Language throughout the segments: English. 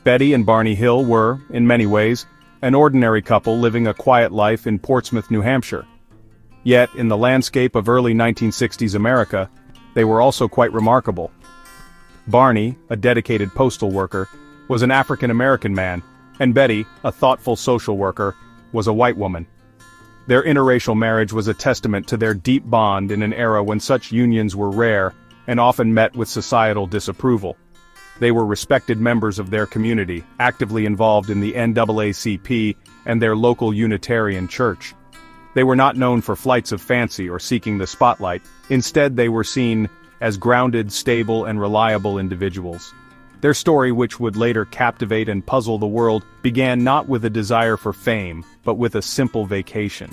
Betty and Barney Hill were, in many ways, an ordinary couple living a quiet life in Portsmouth, New Hampshire. Yet, in the landscape of early 1960s America, they were also quite remarkable. Barney, a dedicated postal worker, was an African-American man, and Betty, a thoughtful social worker, was a white woman. Their interracial marriage was a testament to their deep bond in an era when such unions were rare and often met with societal disapproval. They were respected members of their community, actively involved in the NAACP and their local Unitarian church. They were not known for flights of fancy or seeking the spotlight. Instead, they were seen as grounded, stable, and reliable individuals. Their story, which would later captivate and puzzle the world, began not with a desire for fame, but with a simple vacation.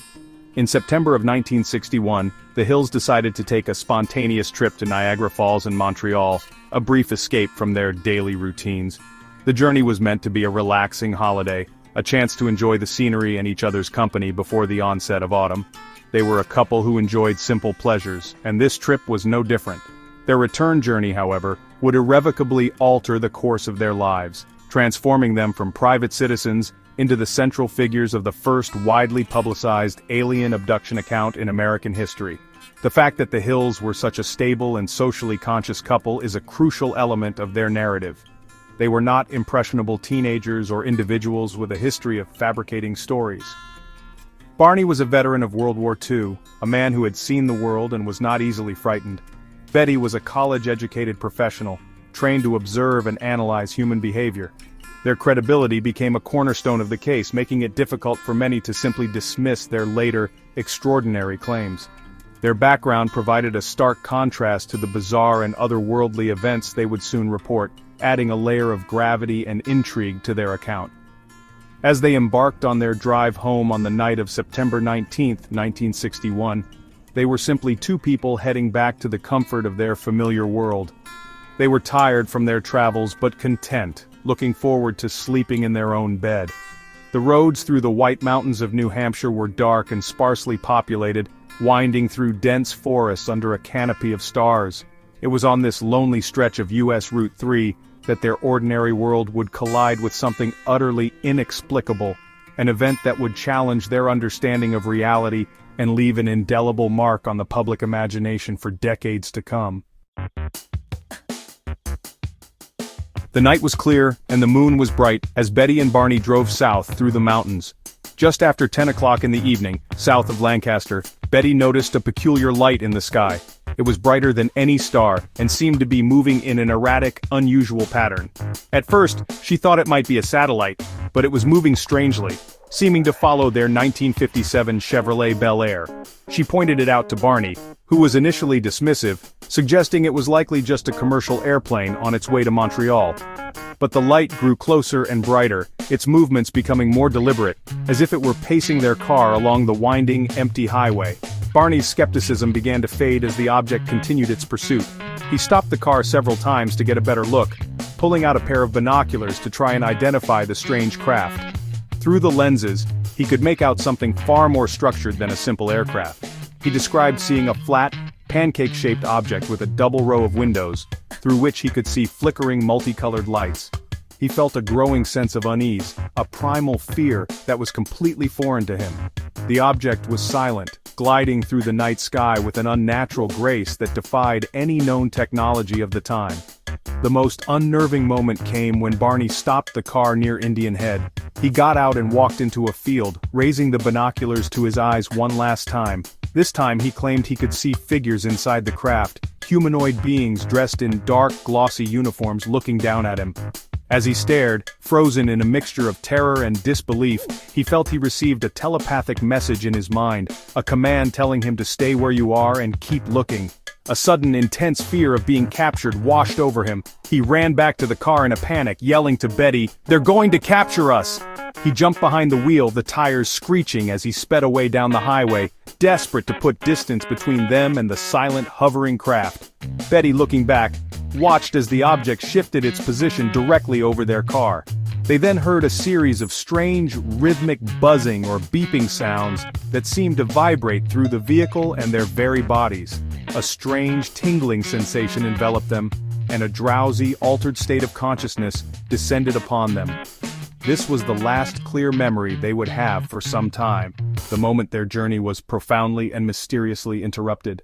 In September of 1961, the Hills decided to take a spontaneous trip to Niagara Falls and Montreal, a brief escape from their daily routines. The journey was meant to be a relaxing holiday, a chance to enjoy the scenery and each other's company before the onset of autumn. They were a couple who enjoyed simple pleasures, and this trip was no different. Their return journey, however, would irrevocably alter the course of their lives, transforming them from private citizens into the central figures of the first widely publicized alien abduction account in American history. The fact that the Hills were such a stable and socially conscious couple is a crucial element of their narrative. They were not impressionable teenagers or individuals with a history of fabricating stories. Barney was a veteran of World War II, a man who had seen the world and was not easily frightened. Betty was a college-educated professional, trained to observe and analyze human behavior. Their credibility became a cornerstone of the case, making it difficult for many to simply dismiss their later, extraordinary claims. Their background provided a stark contrast to the bizarre and otherworldly events they would soon report, adding a layer of gravity and intrigue to their account. As they embarked on their drive home on the night of September 19, 1961, they were simply two people heading back to the comfort of their familiar world. They were tired from their travels but content, looking forward to sleeping in their own bed. The roads through the White Mountains of New Hampshire were dark and sparsely populated, winding through dense forests under a canopy of stars. It was on this lonely stretch of US Route 3 that their ordinary world would collide with something utterly inexplicable, an event that would challenge their understanding of reality and leave an indelible mark on the public imagination for decades to come. The night was clear, and the moon was bright as Betty and Barney drove south through the mountains. Just after 10 o'clock in the evening, south of Lancaster, Betty noticed a peculiar light in the sky. It was brighter than any star, and seemed to be moving in an erratic, unusual pattern. At first, she thought it might be a satellite, but it was moving strangely, seeming to follow their 1957 Chevrolet Bel Air. She pointed it out to Barney, who was initially dismissive, suggesting it was likely just a commercial airplane on its way to Montreal. But the light grew closer and brighter, its movements becoming more deliberate, as if it were pacing their car along the winding, empty highway. Barney's skepticism began to fade as the object continued its pursuit. He stopped the car several times to get a better look, pulling out a pair of binoculars to try and identify the strange craft. Through the lenses, he could make out something far more structured than a simple aircraft. He described seeing a flat, pancake-shaped object with a double row of windows, through which he could see flickering multicolored lights. He felt a growing sense of unease, a primal fear that was completely foreign to him. The object was silent, gliding through the night sky with an unnatural grace that defied any known technology of the time. The most unnerving moment came when Barney stopped the car near Indian Head. He got out and walked into a field, raising the binoculars to his eyes one last time. This time he claimed he could see figures inside the craft, humanoid beings dressed in dark, glossy uniforms looking down at him. As he stared, frozen in a mixture of terror and disbelief, he felt he received a telepathic message in his mind, a command telling him to stay where you are and keep looking. A sudden, intense fear of being captured washed over him. He ran back to the car in a panic, yelling to Betty, "They're going to capture us!" He jumped behind the wheel, the tires screeching as he sped away down the highway, desperate to put distance between them and the silent, hovering craft. Betty, looking back, watched as the object shifted its position directly over their car. They then heard a series of strange, rhythmic buzzing or beeping sounds that seemed to vibrate through the vehicle and their very bodies. A strange, tingling sensation enveloped them, and a drowsy, altered state of consciousness descended upon them. This was the last clear memory they would have for some time, the moment their journey was profoundly and mysteriously interrupted.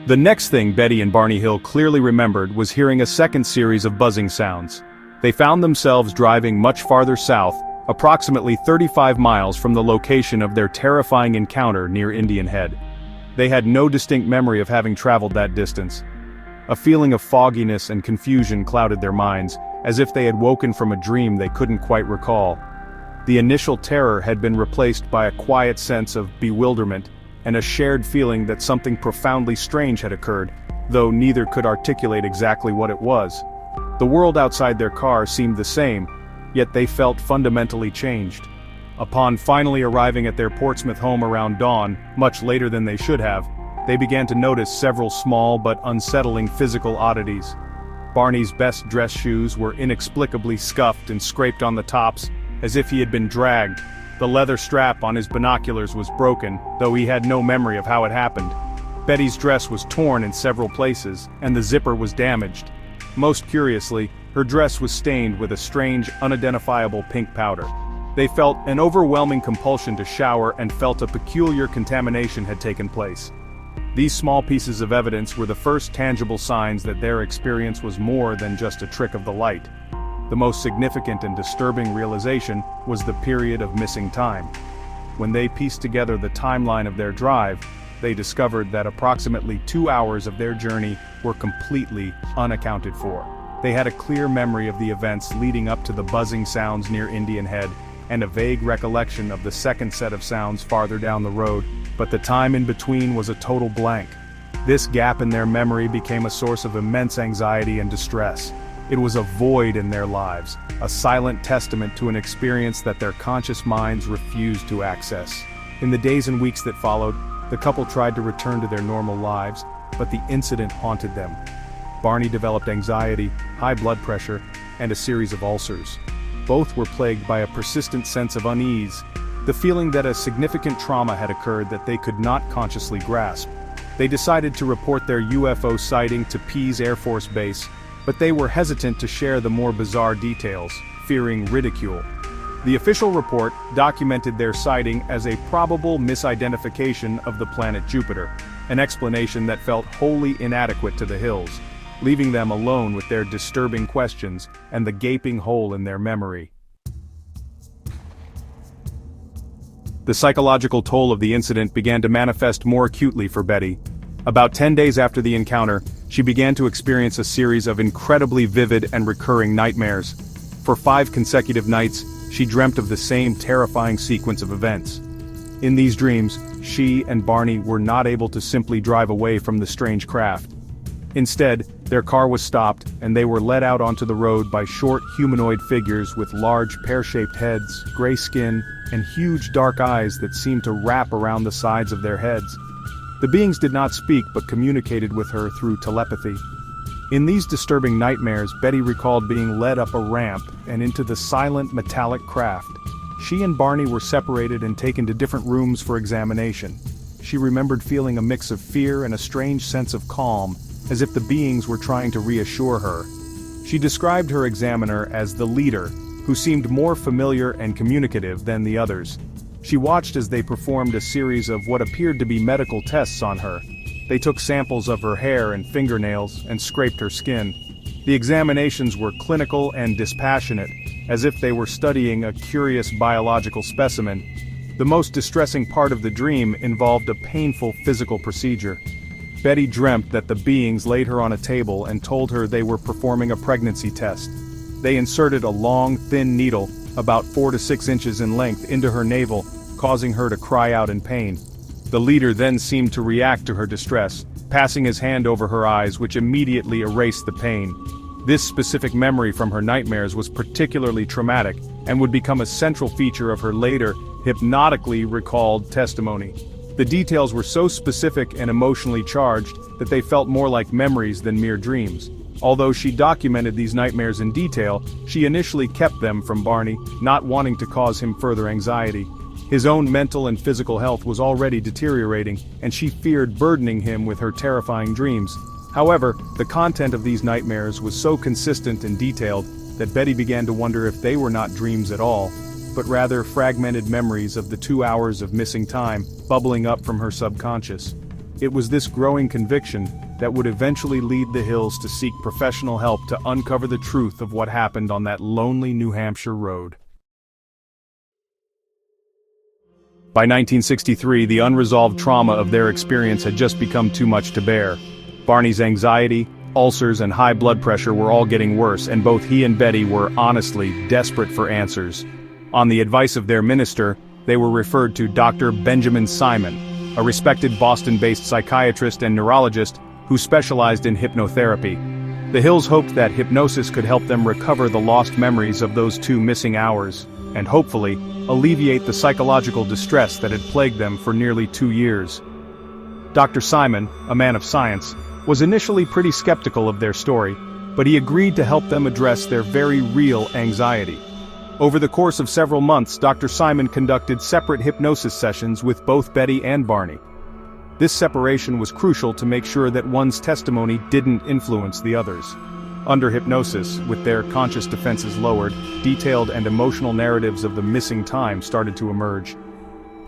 The next thing Betty and Barney Hill clearly remembered was hearing a second series of buzzing sounds. They found themselves driving much farther south, approximately 35 miles from the location of their terrifying encounter near Indian Head. They had no distinct memory of having traveled that distance. A feeling of fogginess and confusion clouded their minds, as if they had woken from a dream they couldn't quite recall. The initial terror had been replaced by a quiet sense of bewilderment, and a shared feeling that something profoundly strange had occurred, though neither could articulate exactly what it was. The world outside their car seemed the same, yet they felt fundamentally changed. Upon finally arriving at their Portsmouth home around dawn, much later than they should have, they began to notice several small but unsettling physical oddities. Barney's best dress shoes were inexplicably scuffed and scraped on the tops, as if he had been dragged. The leather strap on his binoculars was broken, though he had no memory of how it happened. Betty's dress was torn in several places, and the zipper was damaged. Most curiously, her dress was stained with a strange, unidentifiable pink powder. They felt an overwhelming compulsion to shower and felt a peculiar contamination had taken place. These small pieces of evidence were the first tangible signs that their experience was more than just a trick of the light. The most significant and disturbing realization was the period of missing time. When they pieced together the timeline of their drive, they discovered that approximately 2 hours of their journey were completely unaccounted for. They had a clear memory of the events leading up to the buzzing sounds near Indian Head, and a vague recollection of the second set of sounds farther down the road, but the time in between was a total blank. This gap in their memory became a source of immense anxiety and distress. It was a void in their lives, a silent testament to an experience that their conscious minds refused to access. In the days and weeks that followed, the couple tried to return to their normal lives, but the incident haunted them. Barney developed anxiety, high blood pressure, and a series of ulcers. Both were plagued by a persistent sense of unease, the feeling that a significant trauma had occurred that they could not consciously grasp. They decided to report their UFO sighting to Pease Air Force Base, but they were hesitant to share the more bizarre details, fearing ridicule. The official report documented their sighting as a probable misidentification of the planet Jupiter, an explanation that felt wholly inadequate to the Hills, leaving them alone with their disturbing questions and the gaping hole in their memory. The psychological toll of the incident began to manifest more acutely for Betty. About 10 days after the encounter, she began to experience a series of incredibly vivid and recurring nightmares. For 5 consecutive nights, she dreamt of the same terrifying sequence of events. In these dreams, she and Barney were not able to simply drive away from the strange craft. Instead, their car was stopped, and they were led out onto the road by short humanoid figures with large pear-shaped heads, gray skin, and huge dark eyes that seemed to wrap around the sides of their heads. The beings did not speak but communicated with her through telepathy. In these disturbing nightmares, Betty recalled being led up a ramp and into the silent metallic craft. She and Barney were separated and taken to different rooms for examination. She remembered feeling a mix of fear and a strange sense of calm, as if the beings were trying to reassure her. She described her examiner as the leader, who seemed more familiar and communicative than the others. She watched as they performed a series of what appeared to be medical tests on her. They took samples of her hair and fingernails and scraped her skin. The examinations were clinical and dispassionate, as if they were studying a curious biological specimen. The most distressing part of the dream involved a painful physical procedure. Betty dreamt that the beings laid her on a table and told her they were performing a pregnancy test. They inserted a long, thin needle, about 4 to 6 inches in length, into her navel, causing her to cry out in pain. The leader then seemed to react to her distress, passing his hand over her eyes, which immediately erased the pain. This specific memory from her nightmares was particularly traumatic and would become a central feature of her later, hypnotically recalled testimony. The details were so specific and emotionally charged that they felt more like memories than mere dreams. Although she documented these nightmares in detail, she initially kept them from Barney, not wanting to cause him further anxiety. His own mental and physical health was already deteriorating, and she feared burdening him with her terrifying dreams. However, the content of these nightmares was so consistent and detailed that Betty began to wonder if they were not dreams at all, but rather fragmented memories of the 2 hours of missing time bubbling up from her subconscious. It was this growing conviction that would eventually lead the Hills to seek professional help to uncover the truth of what happened on that lonely New Hampshire road. By 1963, the unresolved trauma of their experience had just become too much to bear. Barney's anxiety, ulcers, and high blood pressure were all getting worse, and both he and Betty were honestly desperate for answers. On the advice of their minister, they were referred to Dr. Benjamin Simon, a respected Boston-based psychiatrist and neurologist who specialized in hypnotherapy. The Hills hoped that hypnosis could help them recover the lost memories of those 2 missing hours, and hopefully, alleviate the psychological distress that had plagued them for nearly 2 years. Dr. Simon, a man of science, was initially pretty skeptical of their story, but he agreed to help them address their very real anxiety. Over the course of several months, Dr. Simon conducted separate hypnosis sessions with both Betty and Barney. This separation was crucial to make sure that one's testimony didn't influence the others. Under hypnosis, with their conscious defenses lowered, detailed and emotional narratives of the missing time started to emerge.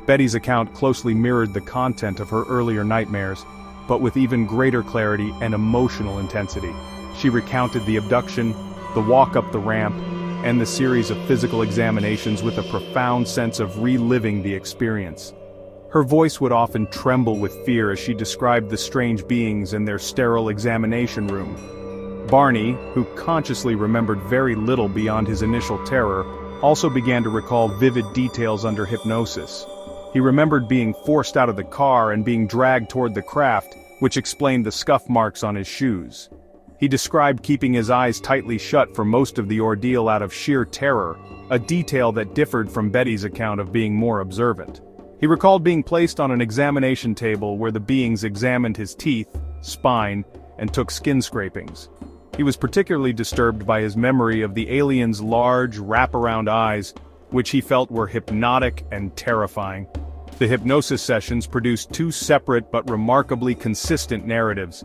Betty's account closely mirrored the content of her earlier nightmares, but with even greater clarity and emotional intensity. She recounted the abduction, the walk up the ramp, and the series of physical examinations with a profound sense of reliving the experience. Her voice would often tremble with fear as she described the strange beings in their sterile examination room. Barney, who consciously remembered very little beyond his initial terror, also began to recall vivid details under hypnosis. He remembered being forced out of the car and being dragged toward the craft, which explained the scuff marks on his shoes. He described keeping his eyes tightly shut for most of the ordeal out of sheer terror, a detail that differed from Betty's account of being more observant. He recalled being placed on an examination table where the beings examined his teeth, spine, and took skin scrapings. He was particularly disturbed by his memory of the aliens' large, wraparound eyes, which he felt were hypnotic and terrifying. The hypnosis sessions produced 2 separate but remarkably consistent narratives.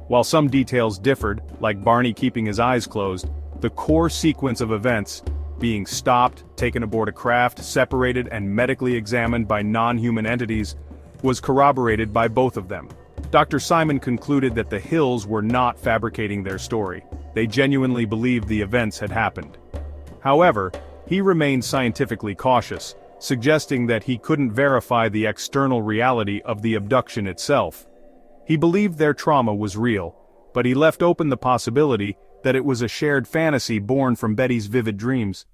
While some details differed, like Barney keeping his eyes closed, the core sequence of events, being stopped, taken aboard a craft, separated and medically examined by non-human entities, was corroborated by both of them. Dr. Simon concluded that the Hills were not fabricating their story. They genuinely believed the events had happened. However, he remained scientifically cautious, suggesting that he couldn't verify the external reality of the abduction itself. He believed their trauma was real, but he left open the possibility that it was a shared fantasy born from Betty's vivid dreams.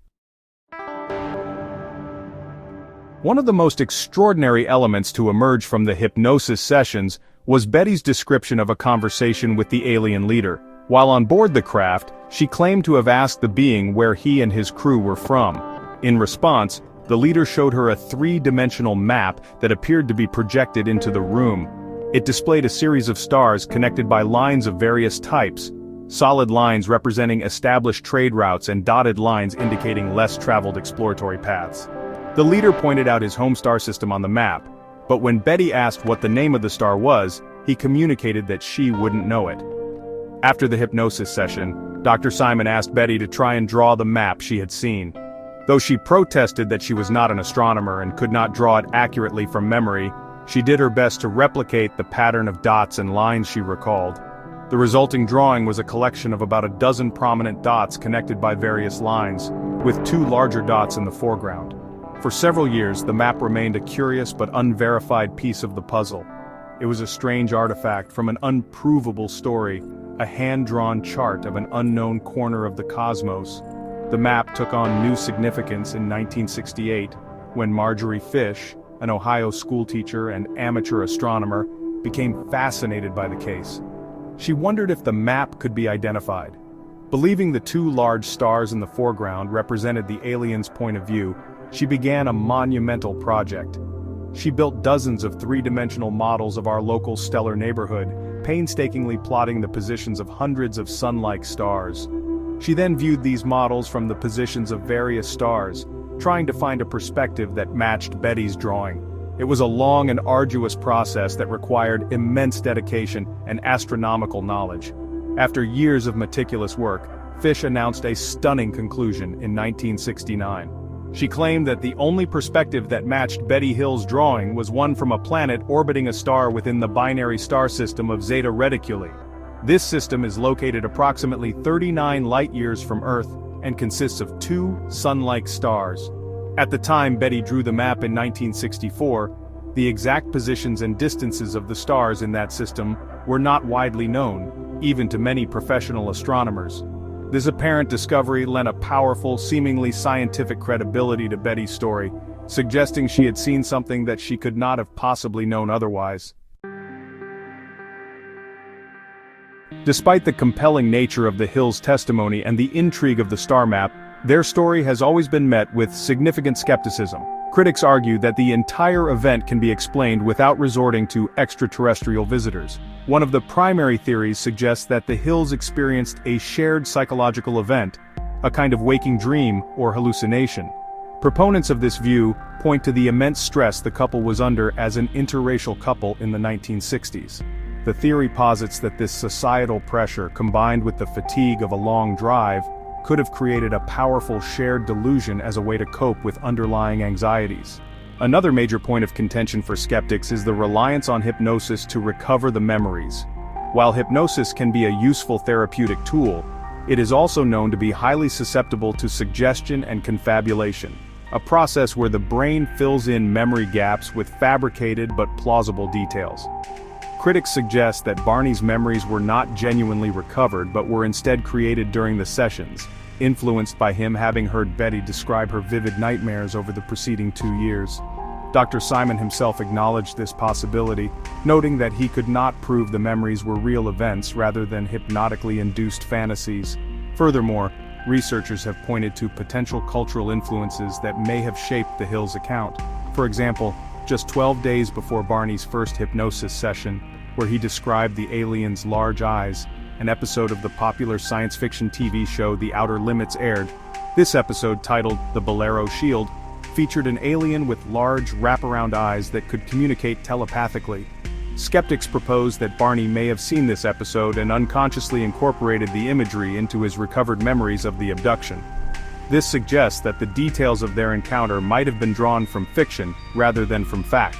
One of the most extraordinary elements to emerge from the hypnosis sessions was Betty's description of a conversation with the alien leader. While on board the craft, she claimed to have asked the being where he and his crew were from. In response, the leader showed her a 3-dimensional map that appeared to be projected into the room. It displayed a series of stars connected by lines of various types, solid lines representing established trade routes and dotted lines indicating less traveled exploratory paths. The leader pointed out his home star system on the map, but when Betty asked what the name of the star was, he communicated that she wouldn't know it. After the hypnosis session, Dr. Simon asked Betty to try and draw the map she had seen. Though she protested that she was not an astronomer and could not draw it accurately from memory, she did her best to replicate the pattern of dots and lines she recalled. The resulting drawing was a collection of about a dozen prominent dots connected by various lines, with 2 larger dots in the foreground. For several years, the map remained a curious but unverified piece of the puzzle. It was a strange artifact from an unprovable story, a hand-drawn chart of an unknown corner of the cosmos. The map took on new significance in 1968, when Marjorie Fish, an Ohio schoolteacher and amateur astronomer, became fascinated by the case. She wondered if the map could be identified. Believing the 2 large stars in the foreground represented the aliens' point of view, she began a monumental project. She built dozens of 3-dimensional models of our local stellar neighborhood, painstakingly plotting the positions of hundreds of sun-like stars. She then viewed these models from the positions of various stars, trying to find a perspective that matched Betty's drawing. It was a long and arduous process that required immense dedication and astronomical knowledge. After years of meticulous work, Fish announced a stunning conclusion in 1969. She claimed that the only perspective that matched Betty Hill's drawing was one from a planet orbiting a star within the binary star system of Zeta Reticuli. This system is located approximately 39 light-years from Earth and consists of two sun-like stars. At the time Betty drew the map in 1964, the exact positions and distances of the stars in that system were not widely known, even to many professional astronomers. This apparent discovery lent a powerful, seemingly scientific credibility to Betty's story, suggesting she had seen something that she could not have possibly known otherwise. Despite the compelling nature of the Hills' testimony and the intrigue of the star map, their story has always been met with significant skepticism. Critics argue that the entire event can be explained without resorting to extraterrestrial visitors. One of the primary theories suggests that the Hills experienced a shared psychological event, a kind of waking dream or hallucination. Proponents of this view point to the immense stress the couple was under as an interracial couple in the 1960s. The theory posits that this societal pressure, combined with the fatigue of a long drive, could have created a powerful shared delusion as a way to cope with underlying anxieties. Another major point of contention for skeptics is the reliance on hypnosis to recover the memories. While hypnosis can be a useful therapeutic tool, it is also known to be highly susceptible to suggestion and confabulation, a process where the brain fills in memory gaps with fabricated but plausible details. Critics suggest that Barney's memories were not genuinely recovered but were instead created during the sessions, influenced by him having heard Betty describe her vivid nightmares over the preceding 2 years. Dr. Simon himself acknowledged this possibility, noting that he could not prove the memories were real events rather than hypnotically induced fantasies. Furthermore, researchers have pointed to potential cultural influences that may have shaped the Hills' account. For example, just 12 days before Barney's first hypnosis session, where he described the alien's large eyes, an episode of the popular science fiction TV show The Outer Limits aired. This episode, titled The Bolero Shield, featured an alien with large wraparound eyes that could communicate telepathically. Skeptics propose that Barney may have seen this episode and unconsciously incorporated the imagery into his recovered memories of the abduction. This suggests that the details of their encounter might have been drawn from fiction rather than from fact.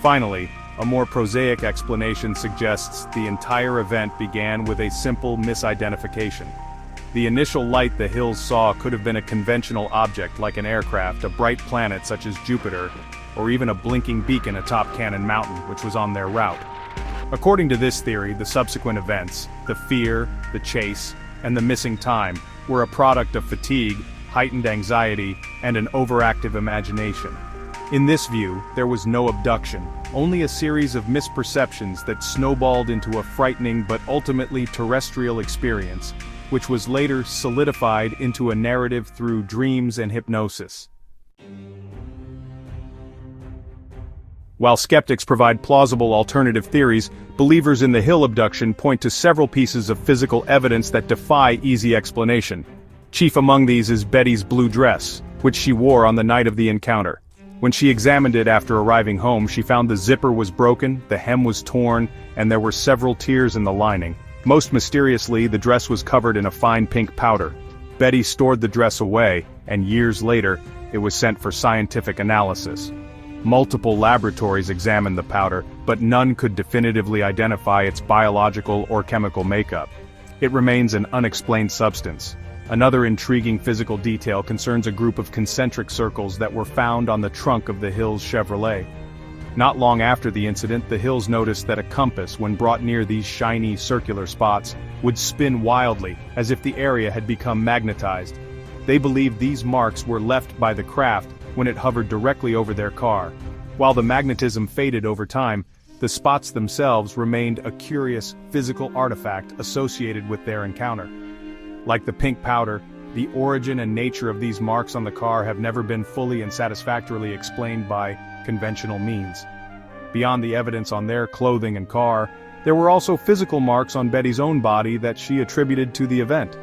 Finally, a more prosaic explanation suggests the entire event began with a simple misidentification. The initial light the Hills saw could have been a conventional object like an aircraft, a bright planet such as Jupiter, or even a blinking beacon atop Cannon Mountain, which was on their route. According to this theory, the subsequent events, the fear, the chase, and the missing time, were a product of fatigue, heightened anxiety, and an overactive imagination. In this view, there was no abduction, only a series of misperceptions that snowballed into a frightening but ultimately terrestrial experience, which was later solidified into a narrative through dreams and hypnosis. While skeptics provide plausible alternative theories, believers in the Hill abduction point to several pieces of physical evidence that defy easy explanation. Chief among these is Betty's blue dress, which she wore on the night of the encounter. When she examined it after arriving home, she found the zipper was broken, the hem was torn, and there were several tears in the lining. Most mysteriously, the dress was covered in a fine pink powder. Betty stored the dress away, and years later, it was sent for scientific analysis. Multiple laboratories examined the powder, but none could definitively identify its biological or chemical makeup. It remains an unexplained substance. Another intriguing physical detail concerns a group of concentric circles that were found on the trunk of the Hills Chevrolet. Not long after the incident, the Hills noticed that a compass, when brought near these shiny circular spots, would spin wildly, as if the area had become magnetized. They believed these marks were left by the craft when it hovered directly over their car. While the magnetism faded over time, the spots themselves remained a curious physical artifact associated with their encounter. Like the pink powder, the origin and nature of these marks on the car have never been fully and satisfactorily explained by conventional means. Beyond the evidence on their clothing and car, there were also physical marks on Betty's own body that she attributed to the event.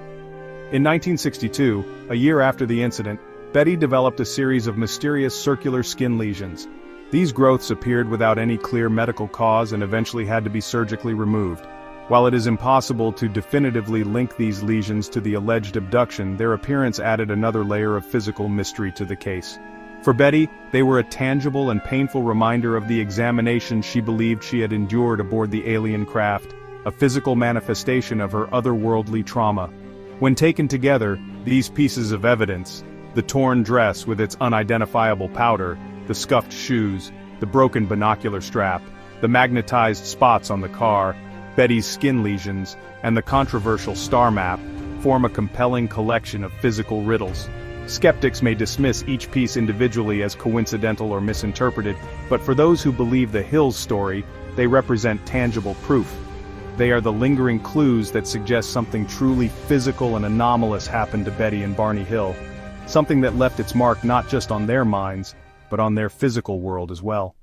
In 1962, a year after the incident, Betty developed a series of mysterious circular skin lesions. These growths appeared without any clear medical cause and eventually had to be surgically removed. While it is impossible to definitively link these lesions to the alleged abduction, their appearance added another layer of physical mystery to the case. For Betty, they were a tangible and painful reminder of the examination she believed she had endured aboard the alien craft, a physical manifestation of her otherworldly trauma. When taken together, these pieces of evidence, the torn dress with its unidentifiable powder, the scuffed shoes, the broken binocular strap, the magnetized spots on the car, Betty's skin lesions, and the controversial star map, form a compelling collection of physical riddles. Skeptics may dismiss each piece individually as coincidental or misinterpreted, but for those who believe the Hill's story, they represent tangible proof. They are the lingering clues that suggest something truly physical and anomalous happened to Betty and Barney Hill, something that left its mark not just on their minds, but on their physical world as well.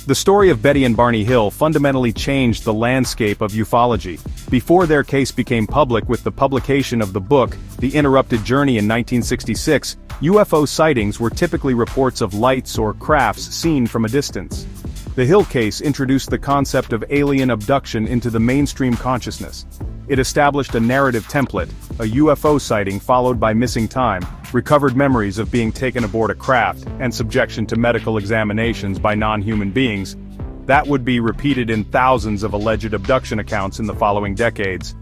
The story of Betty and Barney Hill fundamentally changed the landscape of ufology. Before their case became public with the publication of the book, The Interrupted Journey in 1966, UFO sightings were typically reports of lights or crafts seen from a distance. The Hill case introduced the concept of alien abduction into the mainstream consciousness. It established a narrative template, a UFO sighting followed by missing time, recovered memories of being taken aboard a craft, and subjection to medical examinations by non-human beings. That would be repeated in thousands of alleged abduction accounts in the following decades.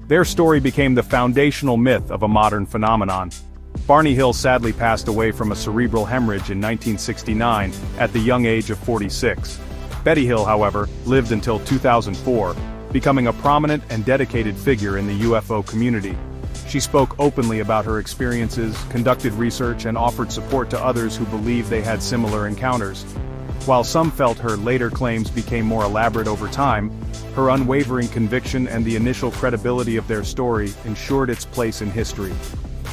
Their story became the foundational myth of a modern phenomenon. Barney Hill sadly passed away from a cerebral hemorrhage in 1969, at the young age of 46. Betty Hill, however, lived until 2004, becoming a prominent and dedicated figure in the UFO community. She spoke openly about her experiences, conducted research, and offered support to others who believed they had similar encounters. While some felt her later claims became more elaborate over time, her unwavering conviction and the initial credibility of their story ensured its place in history.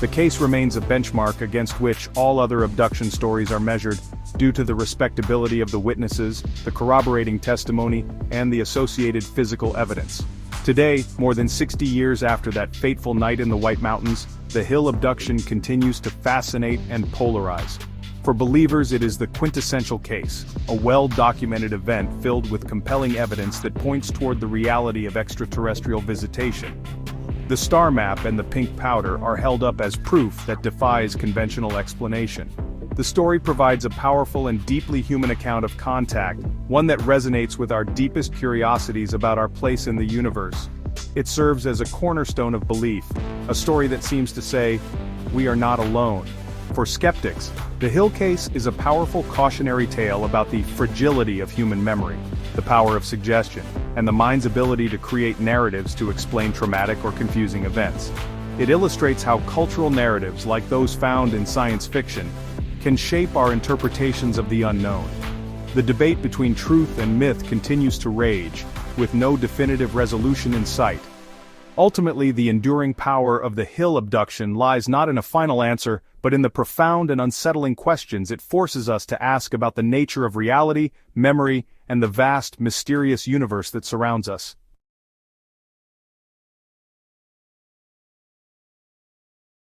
The case remains a benchmark against which all other abduction stories are measured, due to the respectability of the witnesses, the corroborating testimony, and the associated physical evidence. Today, more than 60 years after that fateful night in the White Mountains, the Hill abduction continues to fascinate and polarize. For believers, it is the quintessential case, a well-documented event filled with compelling evidence that points toward the reality of extraterrestrial visitation. The star map and the pink powder are held up as proof that defies conventional explanation. The story provides a powerful and deeply human account of contact, one that resonates with our deepest curiosities about our place in the universe. It serves as a cornerstone of belief, a story that seems to say, we are not alone. For skeptics, the Hill case is a powerful cautionary tale about the fragility of human memory, the power of suggestion, and the mind's ability to create narratives to explain traumatic or confusing events. It illustrates how cultural narratives like those found in science fiction can shape our interpretations of the unknown. The debate between truth and myth continues to rage, with no definitive resolution in sight. Ultimately, the enduring power of the Hill abduction lies not in a final answer, but in the profound and unsettling questions it forces us to ask about the nature of reality, memory, and the vast, mysterious universe that surrounds us.